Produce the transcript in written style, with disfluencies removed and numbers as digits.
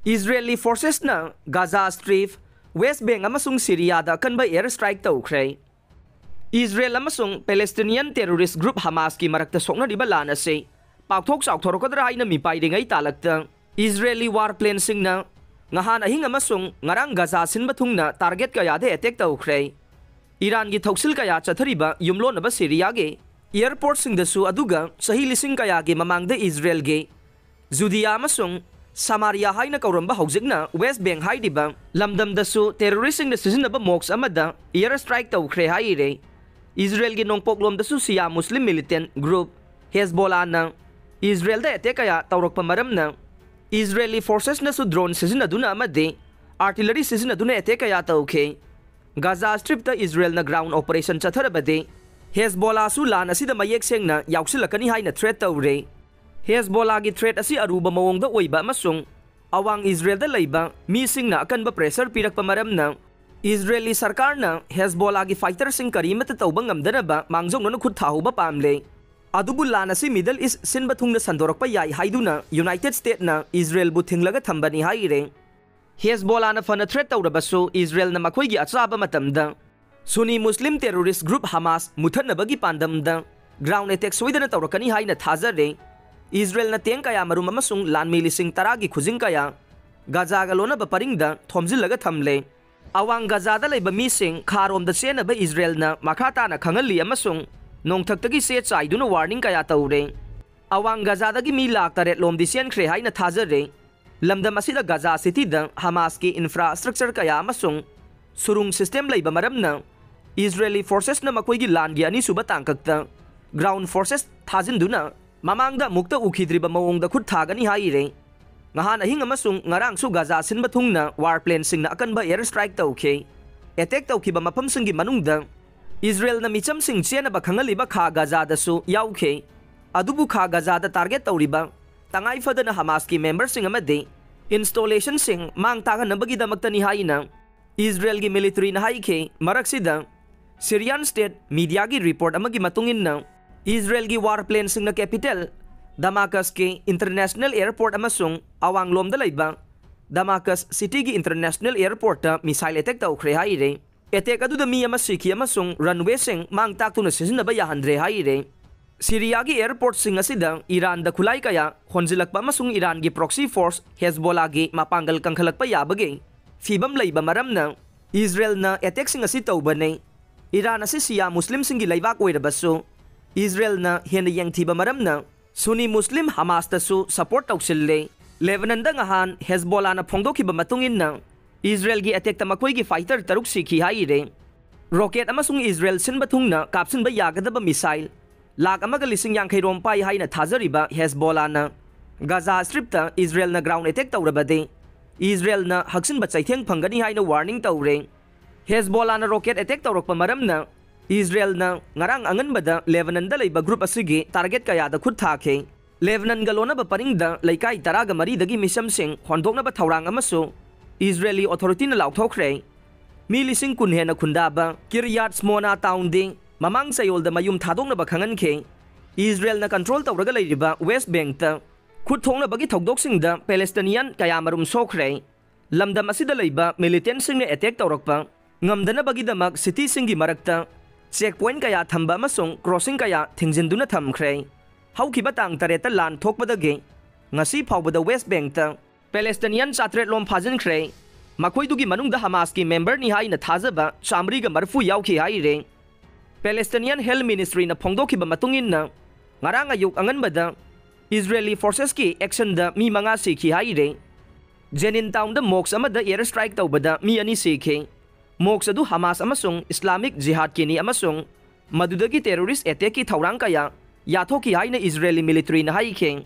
Israeli forces na Gaza Strip, West Bank amasung Syria da kanba air strike tawkhre. Israel amasung Palestinian terrorist group Hamas ki marakta sokna diba lana se pakthok saukthorokadra haina mipay dingai talakta Israeli warplane sing na ngahan ahing amasung ngarang Gaza sinbathung na target kaya de attack tawkhre. Iran gi thoksil kaya chathariba yumlo na ba Syria ge airport sing dasu aduga sahi lising kaya ge mamangda Israel ge Judea amasung Samaria haina kauramba haujikna West Bank haidiba lamdam dasu terrorist sing na sisinaba mox amada air strike tawkhre haire Israel gi nongpoklom dasu Shia Muslim militant group Hezbollah na Israel da attack kaya tawrok pamaram na Israeli forces na su drone sisinaduna amade artillery sisinaduna attack kaya tawkhe Gaza Strip ta Israel na ground operation chatharabade Hezbollah su lan asida mayek seng na yauksilakani haina threat tawre Hezbollah gi threat asi aruba mawongda oiba amasung awang Israel da leiba mi sing na akanba pressure pirak pamaram na Israeli sarkar na Hezbollah gi fighter sing karimata tawba ngamdana ba mangjong no khut thahuba pamle adubu lan asi Middle East sinbathung na sandorok pa yai haiduna United States na Israel bu thinglaga thambani haire Hezbollah na fana threat tawrabasu Israel na makhoi gi achaba matamda Sunni Muslim terrorist group Hamas muthanabagi pandamda ground attack soidana tawrakani haina thajare Israel na teng kaya marum amasung lan milising taragi khujing kaya Gaza galona ba paringda thomjilaga thamle awang Gaza da leiba mising kharom da sena ba Israel na makhata na khangali amasung nongthaktagi se chaiduna warning kaya tawre awang Gaza da gi mi lak taret lom disian khre haina thajare lamdam asida Gaza city da Hamas ki infrastructure kaya amasung surung system leiba maramna Israeli forces na makoi gi lan gi ani suba tangkakta ground forces thajinduna mamangda mukta ukhidriba mawongda khut thagani haire ngahan ahing amasung ngarang su Gaza sinbathung na warplane sing na akanba air strike tawkhe attack tawkhiba mafam singi manungda Israel na micham sing chena ba khangaliba kha Gaza da su yaukhe adubu kha Gaza da target tawriba tangai fadana Hamas ki member sing amade installation sing mang taga nabagi damakta ni haina Israel gi military na haikhe maraksida Syrian state media gi report amagi matungin na Israel gi warplane sing na capital Damascus ki international airport amasung awang lom da leiba Damascus city gi international airport ta missile attack tawkhre haire attack adu da mi amasiki amasung runway sing mang taktuna sisinaba yahandre haire Syria gi airport sing asida Iran da khulai kaya honjilakpa amasung Iran gi proxy force Hezbollah gi mapanggal kangkhalakpa yabage fibam leiba maramna Israel na attack sing asi tawbane Iran asi Shia Muslim sing gi leibak oirabasu Israel na hena yang thiba maramna Sunni Muslim Hamas tasu support tawsille Lebanon da ngahan Hezbollah na phongdokhiba matungin na Israel gi attack ta makoi gi fighter taruk sikhi haire rocket amasung Israel sinbathung na kapsin ba yagadaba missile lak amaga lising yang khairom pai haina thajariba Hezbollah na Gaza Strip ta Israel na ground attack tawrabade Israel na haksin ba chaitheng phangani haina warning tawre Hezbollah na rocket attack tawrokpa maramna Israel na ngarang angan bada Lebanon da leiba group asigi target kaya da khut thakhe Lebanon galona ba paringda laikai taraga mari dagi misam sing hondokna ba thaurang amasu Israeli authority na laukthokre milising kunhe na khundaba Kiryat Shmona town ding mamang sayol da mayum thadongna ba khangan khe Israel na control tawraga leiriba West Bank ta khut thongna bagi thokdok sing da Palestinian kaya marum sokre lamdam asida leiba militant sing na attack tawrakpa ngamdana bagi damak city sing gi marakta checkpoint kaya thamba amasung crossing kaya thingjinduna thamkhre haukiba tang tareta lan thokbadage ngasi phawbada West Bank ta Palestinian chatret lom phajinkhre makhoidugi manungda Hamas ki member ni haina thajaba chamri ga marfu yaukhi haire Palestinian Health Ministry na phongdokhiba matungin na ngarang ayuk anganbada Israeli forces ki action da mi manga sikhi haire Jenin town da mox amada air strike tawbada mi ani sikhe mox adu Hamas amasung Islamic Jihad kini amasung madudagi terrorist attack ki thaurang kaya yathoki haina Israeli military na haikhe